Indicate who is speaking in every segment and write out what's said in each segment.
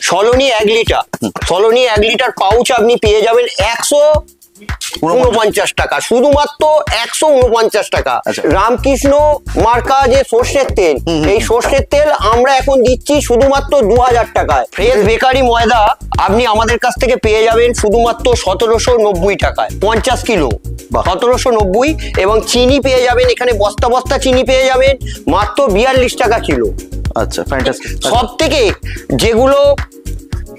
Speaker 1: Saloni 1 litre, Saloni 1 litre pouch আপনি পেয়ে যাবেন 149 টাকা, শুধুমাত্র 149 টাকা। রামকৃষ্ণ মার্কা যে সর্ষের তেল, এই সর্ষের তেল আমরা এখন দিচ্ছি শুধুমাত্র 2000 টাকায়। ফ্রেশ বেকারি ময়দা আপনি আমাদের কাছ থেকে পেয়ে যাবেন শুধুমাত্র 1790 টাকায়, 50 কিলো 1790। এবং চিনি পেয়ে যাবেন এখানে, বস্তা বস্তা চিনি পেয়ে যাবেন মাত্র 42 টাকা কিলো।
Speaker 2: আচ্ছা, ফ্যান্টাস্টিক।
Speaker 1: সব থেকে যেগুলো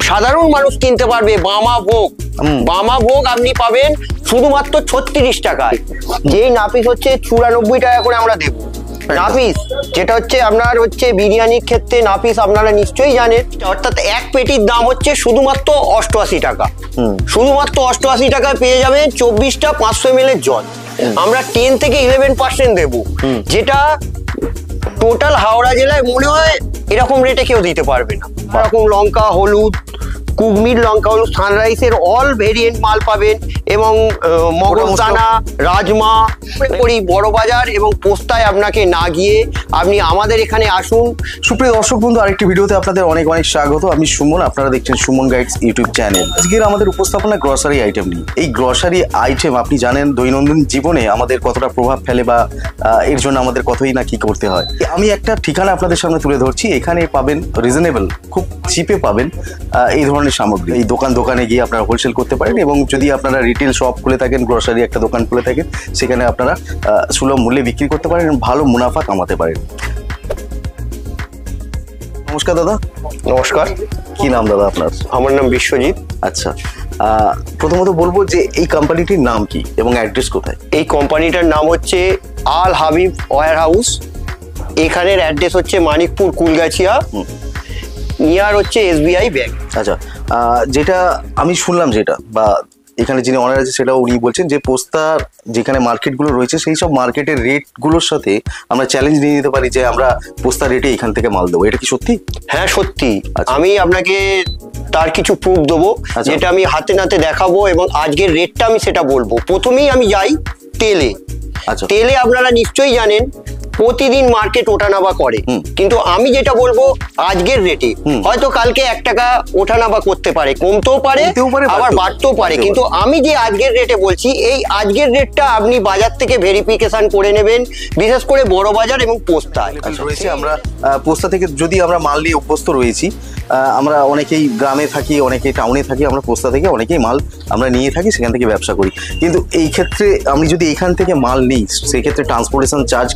Speaker 1: সাধারণ মানুষ কিনতে পারবে, বামা ভোগ, বামা ভোগ আপনি পাবেন শুধুমাত্র 36 টাকায়। যেই নাপিস হচ্ছে 94 টাকা করে আমরা দেবো। নাপিস যেটা হচ্ছে আপনার হচ্ছে বিরিয়ানির ক্ষেত্রে নাপিস আপনারা নিশ্চয়ই জানেন, অর্থাৎ এক পেটির দাম হচ্ছে শুধুমাত্র 88 টাকা। শুধুমাত্র 88 টাকায় পেয়ে যাবেন 24টা 500 ml এর জল। আমরা 10 থেকে 11% দেবো, যেটা টোটাল হাওড়া জেলায় মনে হয় এরকম রেটে কেউ দিতে পারবে না। এরকম লঙ্কা হলুদ, কুগমির লঙ্কা হলুদ, সানরাইসের অল ভেরিয়েন্ট মাল পাবেন। এবং মগজদানা, রাজমা করি বড় বাজার এবং পোস্তায় আপনাকে না গিয়ে আপনি আমাদের এখানে আসুন।
Speaker 2: সুপ্রিয় দর্শক বন্ধু, আরেকটি ভিডিওতে আপনাদের অনেক অনেক স্বাগত। আমি সুমন, আপনারা দেখছেন সুমন গাইডস ইউটিউব চ্যানেল। আজকের আমাদের উপস্থাপনা গ্রসারি আইটেম নিয়ে। এই গ্রসারি আইটেম আপনি জানেন দৈনন্দিন জীবনে আমাদের কতটা প্রভাব ফেলে বা এর জন্য আমাদের কতই না কি করতে হয়। আমি একটা ঠিকানা আপনাদের সামনে তুলে ধরছি। এখানে পাবেন রিজনেবল, খুব চিপে পাবেন এই ধরনের সামগ্রী। এই দোকানে গিয়ে আপনারা হোলসেল করতে পারেন, এবং যদি আপনারা রিটেল শপ খুলে থাকেন, গ্রসারি একটা দোকান খুলে থাকেন, সেখানে আপনারা সুলভ মূল্যে বিক্রি করতে পারেন, ভালো মুনাফা কামাতে পারেন। নমস্কার দাদা।
Speaker 1: নমস্কার।
Speaker 2: কি নাম দাদা আপনার?
Speaker 1: আমার নাম বিশ্বজিৎ।
Speaker 2: আচ্ছা, প্রথমত বলবো যে এই কোম্পানিটির নাম কি এবং অ্যাড্রেস কোথায়?
Speaker 1: এই কোম্পানিটার নাম হচ্ছে আল হাবিব ওয়্যার হাউস। এখানের অ্যাড্রেস হচ্ছে মানিকপুর কুলগাছিয়া, নিয়ার হচ্ছে SBI ব্যাংক।
Speaker 2: আচ্ছা, যেটা আমি শুনলাম, যেটা বা এখানে যিনি অনার আছে সেটাও উনি বলছেন যে পোস্তার যেখানে মার্কেটগুলো রয়েছে সেই সব মার্কেটের রেটগুলোর সাথে আমরা চ্যালেঞ্জ নিয়ে নিতে পারি যে আমরা পোস্তার রেটে এখান থেকে মাল দেবো। এটা কি সত্যি?
Speaker 1: হ্যাঁ সত্যি। আমি আপনাকে তার কিছু প্রুফ দেবো, যেটা আমি হাতে নাতে দেখাবো এবং আজকের রেটটা আমি সেটা বলবো। প্রথমেই আমি যাই তেলে। আচ্ছা, তেলে আপনারা নিশ্চয়ই জানেন প্রতিদিন মার্কেট ওঠানামা করে, কিন্তু আমি যেটা বলবো আজকের রেটে হয়তো কালকে 1 টাকা ওঠানামা করতে পারে, কমতেও পারে, আবার বাড়তেও পারে, কিন্তু আমি যে আজকের রেটে বলছি এই আজকের রেটটা আপনি বাজার থেকে ভেরিফিকেশন করে নেবেন, বিশেষ করে বড় বাজার এবং পোস্তায়
Speaker 2: রয়েছে। আমরা পোস্তা থেকে যদি আমরা মাল নিয়ে অভ্যস্ত রয়েছি, আমরা অনেকেই গ্রামে থাকি, অনেকেই টাউনে থাকি, আমরা পোস্তা থেকে অনেকেই মাল আমরা নিয়ে থাকি, সেখান থেকে ব্যবসা করি। কিন্তু এই ক্ষেত্রে আমি যদি এখান থেকে মাল নিই, সেক্ষেত্রে ট্রান্সপোর্টেশন চার্জ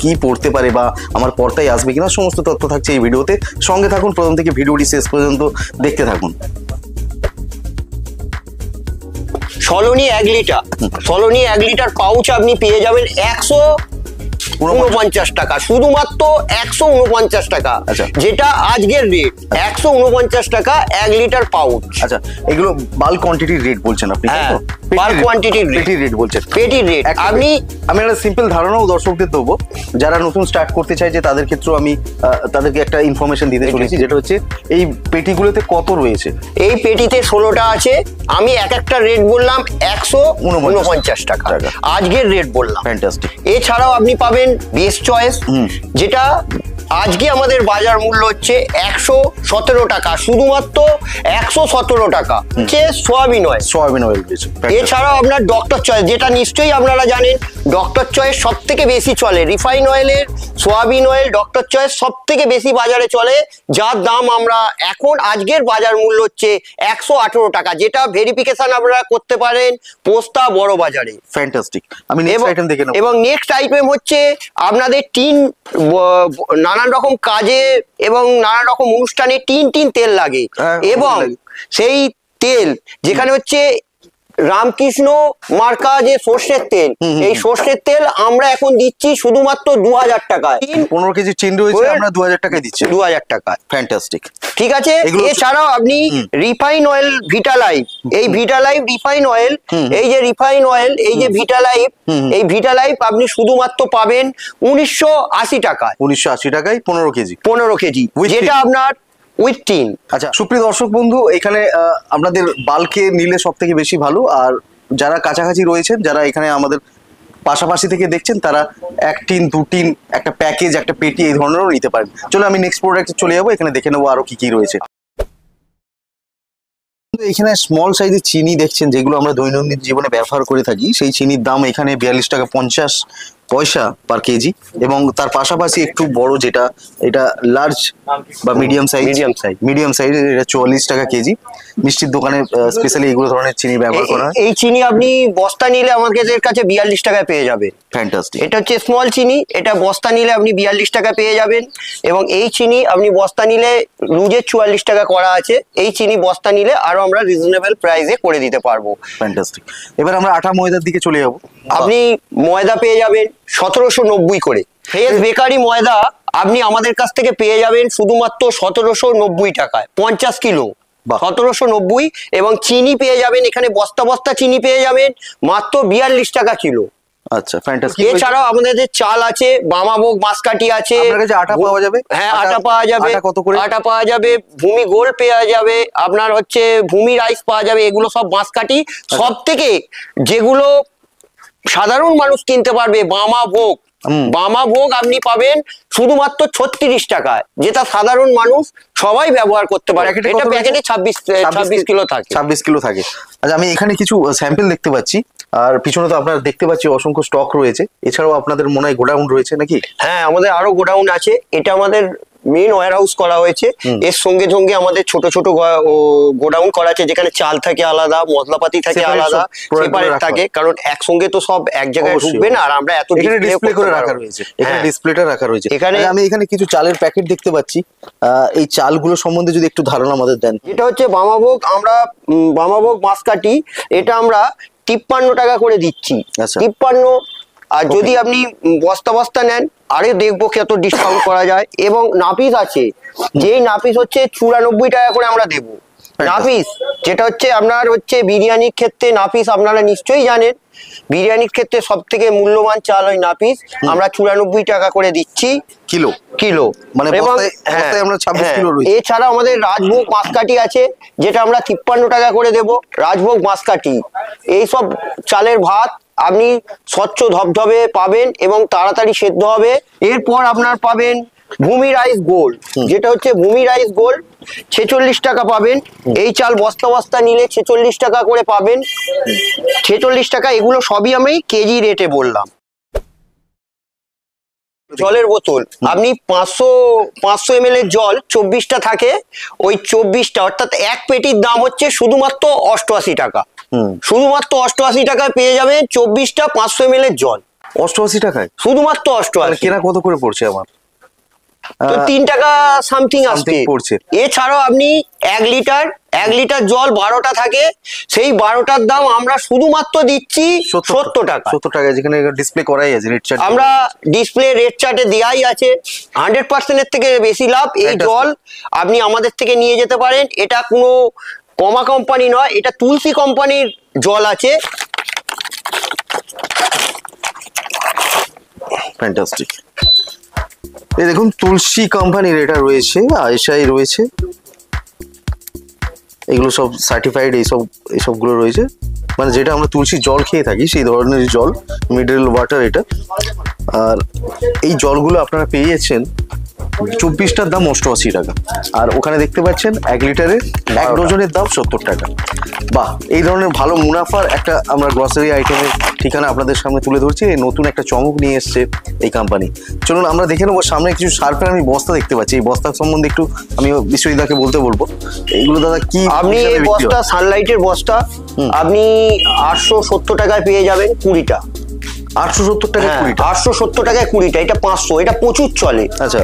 Speaker 2: কি পড়তে পারে বা আমার পর্তায় আসবে কিনা, সমস্ত তথ্য থাকছে এই ভিডিওতে। সঙ্গে থাকুন, প্রথম থেকে ভিডিওটি শেষ পর্যন্ত দেখতে থাকুন।
Speaker 1: Saloni 1 litre, Saloni 1 litre pouch আপনি পেয়ে যাবেন 149 টাকা, শুধুমাত্র 149 টাকা। যেটা আজকের রেট 149 টাকা 1 লিটার পাউচ।
Speaker 2: আচ্ছা, এগুলো বাল্ক কোয়ান্টিটির রেট বলছেন আপনি?
Speaker 1: হ্যাঁ, বাল্ক কোয়ান্টিটির রেট বলছেন, পেটির রেট। আমি
Speaker 2: একটা সিম্পল ধারণাও দর্শকদের দেবো, যারা নতুন স্টার্ট করতে চাই, যে তাদের ক্ষেত্রেও আমি তাদেরকে একটা ইনফরমেশন দিতে চলেছি, যেটা হচ্ছে এই পেটিগুলোতে কত রয়েছে।
Speaker 1: এই পেটিতে 16টা আছে। আমি একটা রেট বললাম 149 টাকা, আজকের রেট বললাম।
Speaker 2: ফ্যান্টাস্টিক।
Speaker 1: এছাড়াও আপনি পাবেন বেস্ট চয়েস, যেটা আজকে আমাদের বাজার মূল্য হচ্ছে 117 টাকা, শুধুমাত্র 117 টাকা। Soybean oil. এছাড়াও আপনার ডক্টর চয়েস, যেটা নিশ্চয়ই আপনারা জানেন ডক্টর চয়েস সব থেকে বেশি চলে। রিফাইন অয়েলের সোয়াবিন অয়েল, ডক্টর চয়েস সব থেকে বেশি বাজারে চলে, যার দাম আমরা এখন আজকের বাজার মূল্য হচ্ছে 118 টাকা, যেটা ভেরিফিকেশন আপনারা করতে পারেন পোস্তা বড় বাজারে।
Speaker 2: ফ্যান্টাস্টিক। আমি নেক্সট আইটেম দেখে নেব।
Speaker 1: এবং নেক্সট আইটেম হচ্ছে আপনাদের টিন, নানান রকম কাজে এবং নানান রকম অনুষ্ঠানে টিন তেল লাগে, এবং সেই তেল যেখানে হচ্ছে রামকৃষ্ণ মার্কা যে সর্ষের তেল, এই সর্ষের তেল আমরা এখন দিচ্ছি শুধুমাত্র 2000 টাকায়।
Speaker 2: 15 কেজি টিন রয়েছে, আমরা 2000 টাকায় দিচ্ছি।
Speaker 1: 2000 টাকায়।
Speaker 2: ফ্যান্টাস্টিক।
Speaker 1: ঠিক আছে। এছাড়াও আপনি রিফাইন অয়েল, ভিটালাইফ, এই ভিটালাইফ রিফাইন অয়েল, এই যে রিফাইন অয়েল, এই যে ভিটালাইফ, এই ভিটালাইফ আপনি শুধুমাত্র পাবেন 1980 টাকায়।
Speaker 2: 1980 টাকায় 15 কেজি,
Speaker 1: যেটা আপনার উইথ টিন।
Speaker 2: আচ্ছা, সুপ্রিয় দর্শক বন্ধু, এখানে আপনাদের বাল্কে নিলে সব থেকে বেশি ভালো। আর যারা কাছাকাছি রয়েছেন, যারা এখানে আমাদের পাশাপাশি থেকে দেখছেন, তারা 1 টিন 2 টিন, একটা প্যাকেজ, একটা পেটি এই ধরনেরও নিতে পারেন। চলো আমি নেক্সট প্রোডাক্টে চলে যাবো, এখানে দেখে নেবো আরো কি কি রয়েছে। এখানে স্মল সাইজের চিনি দেখছেন, যেগুলো আমরা দৈনন্দিন জীবনে ব্যবহার করে থাকি, সেই চিনির দাম এখানে 42 টাকা 50 পয়সা পার কেজি। এবং তার পাশাপাশি একটু বড় যেটা, এটা লার্জ বা মিডিয়াম সাইজ, মিডিয়াম সাইজ, এটা 44 টাকা কেজি। মিষ্টির দোকানে স্পেশালি এগুলো ধরনের চিনি ব্যবহার করা হয়।
Speaker 1: এই চিনি আপনি বস্তা নিলে আমাদের কাছে 42 টাকায় পেয়ে যাবেন।
Speaker 2: ফ্যান্টাস্টিক।
Speaker 1: এটা হচ্ছে স্মল চিনি, এটা বস্তা নিলে আপনি 42 টাকা পেয়ে যাবেন। এবং এই চিনি আপনি বস্তা নিলে লুজের 44 টাকা করা আছে, এই চিনি বস্তা নিলে আরো আমরা রিজনেবল প্রাইসে করে দিতে পারবো।
Speaker 2: ফ্যান্টাস্টিক। এবার আমরা আটা ময়দার দিকে চলে যাবো।
Speaker 1: আপনি ময়দা পেয়ে যাবেন 1790 করে। ফ্রেশ বেকারি ময়দা আপনি আমাদের কাছ থেকে পেয়ে যাবেন শুধুমাত্র 1790 টাকায় 50 কিলো, 1790। এবং চিনি পেয়ে যাবেন এখানে বস্তা বস্তা চিনি পেয়ে যাবেন মাত্র 42 টাকা কিলো।
Speaker 2: আচ্ছা, ফ্যান্টাস্টিক।
Speaker 1: এছাড়াও আমাদের যে চাল আছে, বামাভোগ বাঁশকাঠি আছে।
Speaker 2: আপনার কাছে আটা পাওয়া যাবে?
Speaker 1: হ্যাঁ, আটা পাওয়া যাবে।
Speaker 2: আটা কত করে?
Speaker 1: আটা পাওয়া যাবে, ভূমি গোল্ড পাওয়া যাবে, আপনার হচ্ছে ভূমি রাইস পাওয়া যাবে। এগুলো সব বাঁশকাঠি। সব থেকে যেগুলো সাধারণ মানুষ কিনতে পারবে, বামাভোগ, বামাভোগ আপনি পাবেন শুধুমাত্র 36 টাকায়, যেটা সাধারণ মানুষ সবাই ব্যবহার করতে পারে। এটা প্যাকেটে 26 কিলো থাকে।
Speaker 2: 26 কিলো থাকে। আচ্ছা, আমি এখানে কিছু স্যাম্পল দেখতে পাচ্ছি, আর পিছনে তো আপনারা দেখতে পাচ্ছি অসংখ্য স্টক রয়েছে। এছাড়াও আপনাদের মনে হয় গোডাউন রয়েছে নাকি?
Speaker 1: হ্যাঁ, আমাদের আরো গোডাউন আছে। এটা আমাদের মেন ওয়্যার হাউস করা হয়েছে। এর সঙ্গে সঙ্গে আমাদের ছোট ছোট গোডাউন করা আছে, যেখানে চাল থাকে আলাদা, মশলাপাতি থাকে আলাদা, সেপারেট থাকে। কারণ একসঙ্গে তো সব এক জায়গায় ঢুকবে না, আর আমরা এত
Speaker 2: ডিসপ্লে করে রাখা রয়েছে। এখানে ডিসপ্লেটা রাখা রয়েছে। এখানে আমি এখানে কিছু চালের প্যাকেট দেখতে পাচ্ছি। এই চালগুলো সম্বন্ধে যদি একটু ধারণা আমাদের দেন।
Speaker 1: এটা হচ্ছে বামাভোগ। আমরা বামাভোগ বাঁশকাঠি, এটা আমরা 53 টাকা করে দিচ্ছি। 53। আর যদি আপনি বস্তা বস্তা নেন, আরে দেখবো কত ডিসকাউন্ট করা যায়। এবং নাপিস আছে, যেই নাপিস হচ্ছে 94 টাকা করে আমরা দেবো। নাপিস যেটা হচ্ছে আপনার হচ্ছে বিরিয়ানির ক্ষেত্রে নাপিস আপনারা নিশ্চয়ই জানেন, বিরিয়ানির ক্ষেত্রে সব থেকে মূল্যবান চাল ওই নাপিস। আমরা 94 টাকা করে দিচ্ছি কিলো কিলো।
Speaker 2: মানে আমরা 26 কিলো রয়েছে।
Speaker 1: এছাড়া আমাদের রাজভোগ বাঁশকাঠি আছে, যেটা আমরা 53 টাকা করে দেব। রাজভোগ বাঁশকাঠি, এইসব চালের ভাত আপনি স্বচ্ছ ধবধবে পাবেন এবং তাড়াতাড়ি সেদ্ধ হবে। এরপর আপনার পাবেন ভূমি রাইস গোল্ড, যেটা হচ্ছে ভূমি রাইস গোল্ড, 46 টাকা পাবেন। এই চাল বস্তা বস্তা নিলে 46 টাকা করে পাবেন। 46 টাকা। এগুলো সবই আমি কেজি রেটে বললাম। জলের বোতল আপনি 500 ml এর জল 24টা থাকে। ওই 24টা অর্থাৎ এক পেটির দাম হচ্ছে শুধুমাত্র 88 টাকা। শুধুমাত্র 88 টাকায় পেয়ে যাবেন 24টা 500 ml এর জল।
Speaker 2: 88 টাকায়
Speaker 1: শুধুমাত্র 88।
Speaker 2: কেনা কত করে পড়ছে আমার?
Speaker 1: তো 3 টাকা সামথিং আসছে। এছাড়াও আপনি 1 লিটার জল 12টা থাকে, সেই 12টার দাম আমরা শুধুমাত্র দিচ্ছি 70 টাকা।
Speaker 2: 70 টাকা, যেখানে ডিসপ্লে করাই আছে রেট চার্ট।
Speaker 1: আমরা ডিসপ্লে রেট চার্টে দেয়াই আছে। 100% এর থেকে বেশি লাভ। এই জল আপনি আমাদের থেকে নিয়ে যেতে পারেন। এটা কোনো কমা কোম্পানি নয়, এটা তুলসী কোম্পানির জল আছে।
Speaker 2: ফ্যান্টাস্টিক। এই দেখুন, তুলসী কোম্পানির এটা রয়েছে, আয়েশাই রয়েছে, এগুলো সব সার্টিফাইড। এইসবগুলো রয়েছে, মানে যেটা আমরা তুলসীর জল খেয়ে থাকি সেই ধরনের জল, মিনারেল ওয়াটার এটা। আর এই জলগুলো আপনারা পেয়ে যাচ্ছেন 24টার দাম 88 টাকা। আর ওখানে দেখতে পাচ্ছেন 1 লিটারের 1 ডজনের দাম 70 টাকা। বাহ, এই ধরনের ভালো মুনাফার একটা আমরা গ্রসারি আইটেমের ঠিকানা আপনাদের সামনে তুলে ধরছি। এই নতুন একটা চমক নিয়ে এসছে এই কোম্পানি। চলুন আমরা দেখে নেবো। সামনে কিছু সার্ফের আমি বস্তা দেখতে পাচ্ছি, এই বস্তার সম্বন্ধে একটু আমি বিশ্বজিৎদাকে বলতে বলবো। এইগুলো দাদা কি?
Speaker 1: আপনি এই বস্তা, সানলাইটের বস্তা, আপনি 870 টাকায় পেয়ে যাবেন 20টা।
Speaker 2: 870 টাকা 20টা?
Speaker 1: 870 টাকায় 20টা। এটা 500, এটা প্রচুর চলে।
Speaker 2: আচ্ছা,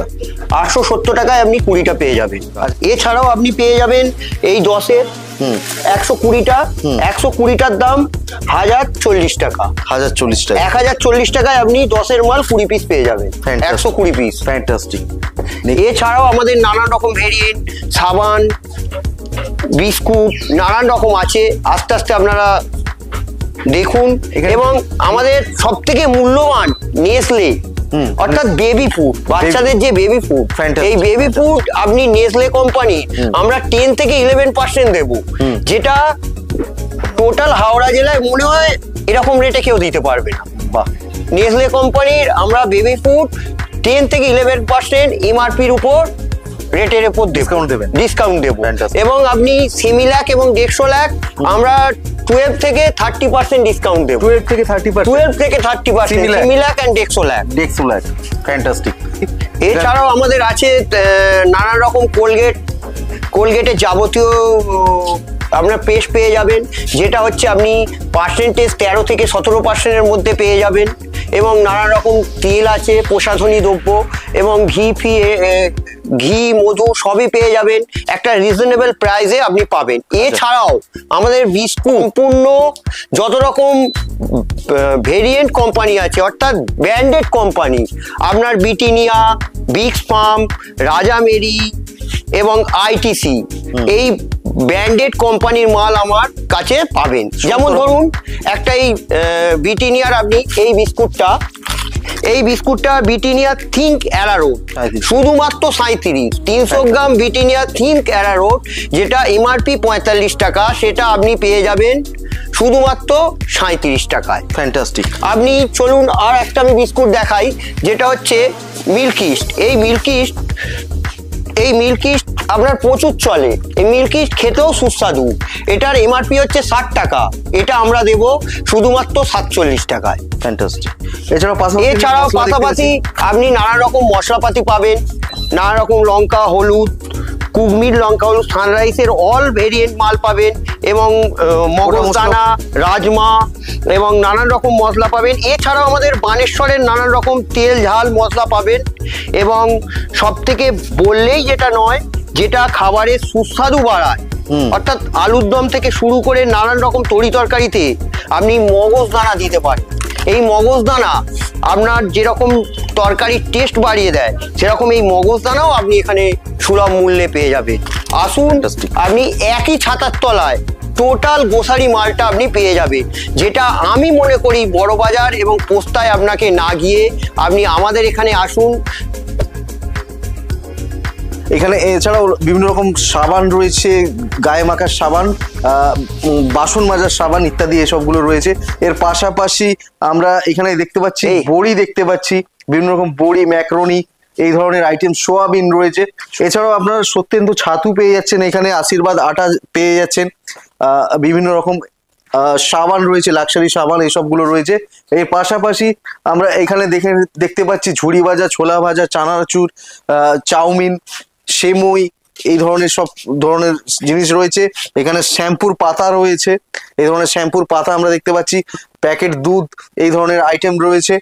Speaker 1: 870 টাকায় আপনি 20টা পেয়ে যাবেন। এছাড়াও আপনি পেয়ে যাবেন এই 10-এর 120টা। 120টার দাম 1040 টাকা।
Speaker 2: 1040 টাকা।
Speaker 1: 1040 টাকায় আপনি 10-এর মাল 20 পিস পেয়ে যাবেন। 120 পিস।
Speaker 2: ফ্যান্টাস্টিক।
Speaker 1: এছাড়াও আমাদের নানান রকম ভেরিয়েন্ট, সাবান, বিস্কুট নানান রকম আছে। আস্তে আস্তে আপনারা দেখুন। এবং আমাদের সব থেকে মূল্যবান নেসলে, অর্থাৎ বেবি ফুড, বাচ্চাদের যে বেবি ফুড, এই বেবি ফুড আপনি নেসলে কোম্পানি আমরা 10 থেকে 11% দেবো, যেটা টোটাল হাওড়া জেলায় মনে হয় এরকম রেটে কেউ দিতে পারবে না।
Speaker 2: বাহ,
Speaker 1: নেসলে কোম্পানির আমরা বেবি ফুড 10 থেকে 11% এমআরপির উপর রেটের উপর
Speaker 2: Discount দেবেন?
Speaker 1: ডিসকাউন্ট দেবো।
Speaker 2: Fantastic.
Speaker 1: এবং আপনি সিমিল্যাক এবং ডেক্সোল্যাক আমরা 12 থেকে 30% ডিসকাউন্ট দেবো।
Speaker 2: 12 থেকে 30%?
Speaker 1: 12 থেকে 30%
Speaker 2: Similac?
Speaker 1: সিমিল্যাক এন্ড ডেক্সোল্যাক।
Speaker 2: ডেক্সোল্যাক, ফ্যান্টাস্টিক।
Speaker 1: এছাড়াও আমাদের আছে নানান রকম কোলগেটের যাবতীয় আপনার পেস্ট পেয়ে যাবেন, যেটা হচ্ছে আপনি পার্সেন্টেজ 13 থেকে 17%-এর মধ্যে পেয়ে যাবেন। এবং নানা রকম তেল আছে, প্রসাধনী দ্রব্য এবং ঘি মধু সবই পেয়ে যাবেন একটা রিজনেবল প্রাইসে আপনি পাবেন। এছাড়াও আমাদের বিস্কুট সম্পূর্ণ যত রকম ভেরিয়েন্ট কোম্পানি আছে, অর্থাৎ ব্র্যান্ডেড কোম্পানি, আপনার ব্রিটানিয়া, বিক্স ফার্ম, রাজা মেরি এবং আইটিসি, এই ব্র্যান্ডেড কোম্পানির মাল আমার কাছে পাবেন। যেমন ধরুন একটা এই ব্রিটানিয়ার আপনি এই বিস্কুটটা ব্রিটানিয়া থিঙ্ক অ্যারারুট, শুধুমাত্র 37, 300 গ্রাম ব্রিটানিয়া থিঙ্ক অ্যারারুট, যেটা এমআরপি 45 টাকা, সেটা আপনি পেয়ে যাবেন শুধুমাত্র 37 টাকায়।
Speaker 2: ফ্যান্টাস্টিক।
Speaker 1: আপনি চলুন আর একটা আমি বিস্কুট দেখাই, যেটা হচ্ছে মিল্কিস্ট। এই মিল্কিস্ট আপনার প্রচুর চলে। এই মিল্কিস্ট খেতেও সুস্বাদু। এটার এমআরপি হচ্ছে 60 টাকা, এটা আমরা দেব শুধুমাত্র 47 টাকায়।
Speaker 2: ফ্যান্টাস্টিক। এছাড়াও
Speaker 1: পাশাপাশি আপনি নানা রকম মশলাপাতি পাবেন, নানা রকম লঙ্কা হলুদ, কুকমির লঙ্কা হলুদ, সানরাইসের অল ভেরিয়েন্ট মাল পাবেন এবং মগজদানা, রাজমা এবং নানান রকম মশলা পাবেন। এছাড়াও আমাদের বানেশ্বরের নানান রকম তেল ঝাল মশলা পাবেন। এবং সব থেকে বললেই যেটা নয়, যেটা খাবারের সুস্বাদু বাড়ায়, অর্থাৎ আলুর দম থেকে শুরু করে নানান রকম তরি তরকারিতে আপনি মগজদানা দিতে পারেন। এই মগজদানা আপনার যেরকম তরকারির টেস্ট বাড়িয়ে দেয়, সেরকম এই মগজদানাও আপনি এখানে সুলভ মূল্যে পেয়ে যাবেন। আসুন, আপনি একই ছাতার তলায় টোটাল গ্রোসারি মালটা আপনি পেয়ে যাবেন, যেটা আমি মনে করি বড়বাজার এবং পোস্তায় আপনাকে না গিয়ে আপনি আমাদের এখানে আসুন।
Speaker 2: এখানে এছাড়াও বিভিন্ন রকম সাবান রয়েছে, গায়ে মাখার সাবান, বাসন মাজার সাবান ইত্যাদি এসবগুলো রয়েছে। এর পাশাপাশি আমরা এখানে দেখতে পাচ্ছি বড়ি, দেখতে পাচ্ছি বিভিন্ন রকম বড়ি, ম্যাকরনি, এই ধরনের আইটেম, সোয়াবিন রয়েছে। এছাড়াও আপনারা সত্যেন্দু ছাতু পেয়ে যাচ্ছেন, এখানে আশীর্বাদ আটা পেয়ে যাচ্ছেন, বিভিন্ন রকম সাবান রয়েছে, লাক্সারি সাবান, এইসবগুলো রয়েছে। এর পাশাপাশি আমরা এখানে দেখতে পাচ্ছি ঝুড়ি ভাজা, ছোলা ভাজা, চানাচুর, চাউমিন, সেমই, এই ধরনের সব ধরনের জিনিস রয়েছে। এখানে শ্যাম্পুর পাতা রয়েছে, এই ধরনের শ্যাম্পুর পাতা আমরা দেখতে পাচ্ছি, প্যাকেট দুধ, এই ধরনের আইটেম রয়েছে।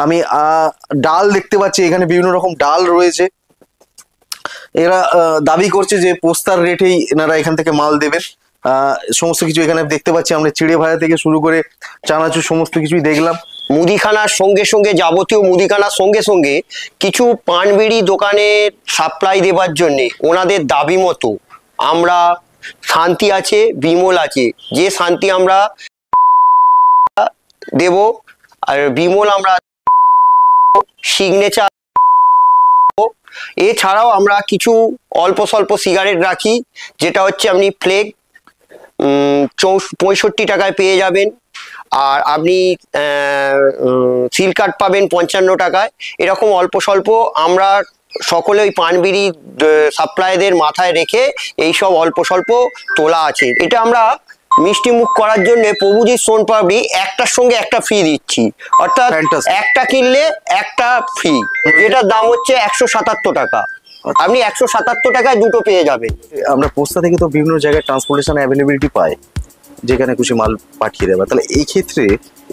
Speaker 2: আমি ডাল দেখতে পাচ্ছি, এখানে বিভিন্ন রকম ডাল রয়েছে। এরা দাবি করছে যে পোস্তার রেটেই এনারা এখান থেকে মাল দেবেন। সমস্ত কিছু এখানে দেখতে পাচ্ছি আমরা, চিড়ে ভাজা থেকে শুরু করে চানাচুর সমস্ত কিছুই দেখলাম।
Speaker 1: মুদিখানার সঙ্গে যাবতীয় মুদিখানার সঙ্গে কিছু পান বিড়ি দোকানের সাপ্লাই দেবার জন্য ওনাদের দাবি মতো আমরা শান্তি আছে, বিমল আছে, যে শান্তি আমরা দেব, আর বিমল আমরা সিগনেচার। এছাড়াও আমরা কিছু অল্প স্বল্প সিগারেট রাখি, যেটা হচ্ছে আপনি ফ্লেক 65 টাকায় পেয়ে যাবেন। আর আপনি সিলকাট পাবেন 55 টাকায়। এরকম অল্প স্বল্প আমরা সকলে ওই পানবিড়ি সাপ্লাইদের মাথায় রেখে এইসব অল্প স্বল্প তোলা আছে। এটা আমরা মিষ্টি মুখ করার জন্য প্রভুজির সোনপাপড়ি একটার সঙ্গে একটা ফ্রি দিচ্ছি, অর্থাৎ একটা কিনলে একটা ফ্রি, যেটার দাম হচ্ছে 177 টাকা। আপনি 177 টাকায় দুটো পেয়ে যাবেন।
Speaker 2: আমরা পোস্তা থেকে তো বিভিন্ন জায়গায় ট্রান্সপোর্টেশন অ্যাভেলেবিলিটি পাই, যেখানে খুশি মাল পাঠিয়ে দেওয়া, তাহলে এই ক্ষেত্রে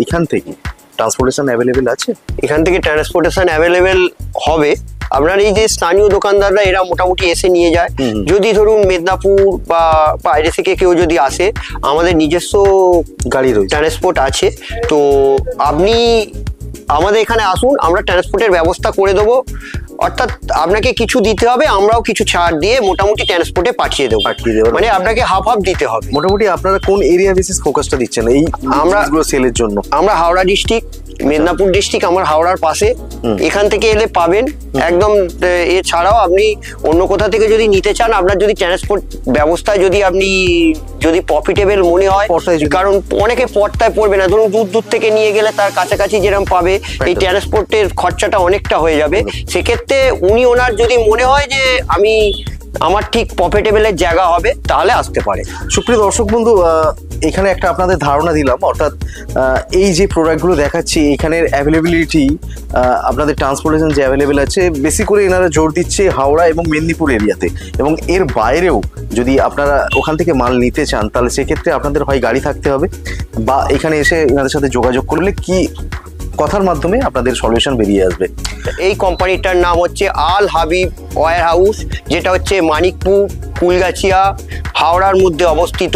Speaker 2: এখান থেকে ট্রান্সপোর্টেশন অ্যাভেলেবেল আছে?
Speaker 1: এখান থেকে ট্রান্সপোর্টেশন অ্যাভেলেবেল হবে। আপনার এই যে স্থানীয় দোকানদাররা এরা মোটামুটি এসে নিয়ে যায়। যদি ধরুন মেদিনীপুর বা বাইরে থেকে কেউ যদি আসে, আমাদের নিজস্ব
Speaker 2: গাড়ি রয়েছে,
Speaker 1: ট্রান্সপোর্ট আছে। তো আপনি আমাদের এখানে আসুন, আমরা ট্রান্সপোর্টের ব্যবস্থা করে দেবো। অর্থাৎ আপনাকে কিছু দিতে হবে, আমরাও কিছু ছাড় দিয়ে মোটামুটি ট্রান্সপোর্টে পাঠিয়ে দেবো। মানে আপনাকে হাফ দিতে হবে।
Speaker 2: মোটামুটি আপনারা কোন এরিয়া বেসিস ফোকাসটা দিচ্ছেন এই আমরা সেলের জন্য?
Speaker 1: আমরা হাওড়া ডিস্ট্রিক্ট, মেদিনীপুর ডিস্ট্রিক্ট আমার হাওড়ার পাশে, এখান থেকে এলে পাবেন একদম। এছাড়াও আপনি অন্য কোথা থেকে যদি নিতে চান, আপনার যদি ট্রান্সপোর্ট ব্যবস্থায় যদি প্রফিটেবল মনে হয়, কারণ অনেকে পর্তায় পড়বে না, ধরুন দূর দূর থেকে নিয়ে গেলে তার কাছাকাছি যেরকম পাবে, এই ট্রান্সপোর্টের খরচাটা অনেকটা হয়ে যাবে। সেক্ষেত্রে ওনার যদি মনে হয় যে আমার ঠিক প্রফিটেবলের জায়গা হবে, তাহলে আসতে পারে।
Speaker 2: সুপ্রিয় দর্শক বন্ধু, এখানে একটা আপনাদের ধারণা দিলাম, অর্থাৎ এই যে প্রোডাক্টগুলো দেখাচ্ছি এখানের অ্যাভেলেবিলিটি, আপনাদের ট্রান্সপোর্টেশন যে অ্যাভেলেবেল আছে, বেশি করে এনারা জোর দিচ্ছে হাওড়া এবং মেদিনীপুর এরিয়াতে, এবং এর বাইরেও যদি আপনারা ওখান থেকে মাল নিতে চান, তাহলে সেক্ষেত্রে আপনাদের হয় গাড়ি থাকতে হবে, বা এখানে এসে এনাদের সাথে যোগাযোগ করলে কি কথার মাধ্যমে আপনাদের সলিউশন বেরিয়ে আসবে।
Speaker 1: এই কোম্পানিটার নাম হচ্ছে আল হাবিব ওয়্যার হাউস, যেটা হচ্ছে মানিকপুর কুলগাছিয়া হাওড়ার মধ্যে অবস্থিত।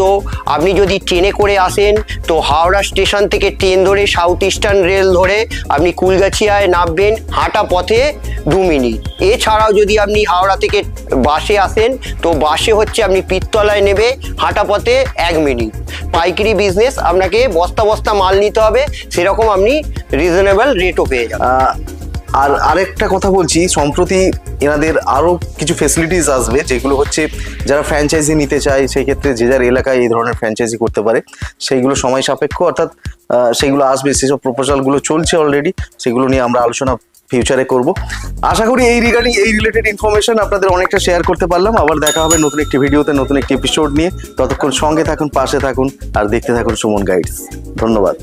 Speaker 1: আপনি যদি ট্রেনে করে আসেন তো হাওড়া স্টেশন থেকে ট্রেন ধরে সাউথ ইস্টার্ন রেল ধরে আপনি কুলগাছিয়ায় নামবেন, হাঁটা পথে 2 মিনিট। এছাড়াও যদি আপনি হাওড়া থেকে বাসে আসেন তো বাসে হচ্ছে আপনি পীরতলায় নেবে, হাঁটা পথে 1 মিনিট। পাইকারি বিজনেস, আপনাকে বস্তা বস্তা মাল নিতে হবে, সেরকম আপনি রিজনেবল রেটও পেয়ে যাবেন।
Speaker 2: আর আরেকটা কথা বলছি, সম্প্রতি এনাদের আরো কিছু ফেসিলিটিস আসবে, যেগুলো হচ্ছে যারা ফ্র্যাঞ্চাইজি নিতে চায় সেই ক্ষেত্রে যে যার এলাকায় এই ধরনের ফ্র্যাঞ্চাইজি করতে পারে, সেইগুলো সময় সাপেক্ষ, অর্থাৎ সেইগুলো আসবে, সেসব প্রপোজালগুলো চলছে অলরেডি, সেগুলো নিয়ে আমরা আলোচনা ফিউচারে করব। আশা করি এই রিলেটেড ইনফরমেশন আপনাদের অনেকটা শেয়ার করতে পারলাম। আবার দেখা হবে নতুন একটি ভিডিওতে, নতুন একটি এপিসোড নিয়ে। ততক্ষণ সঙ্গে থাকুন, পাশে থাকুন, আর দেখতে থাকুন সুমন গাইডস। ধন্যবাদ।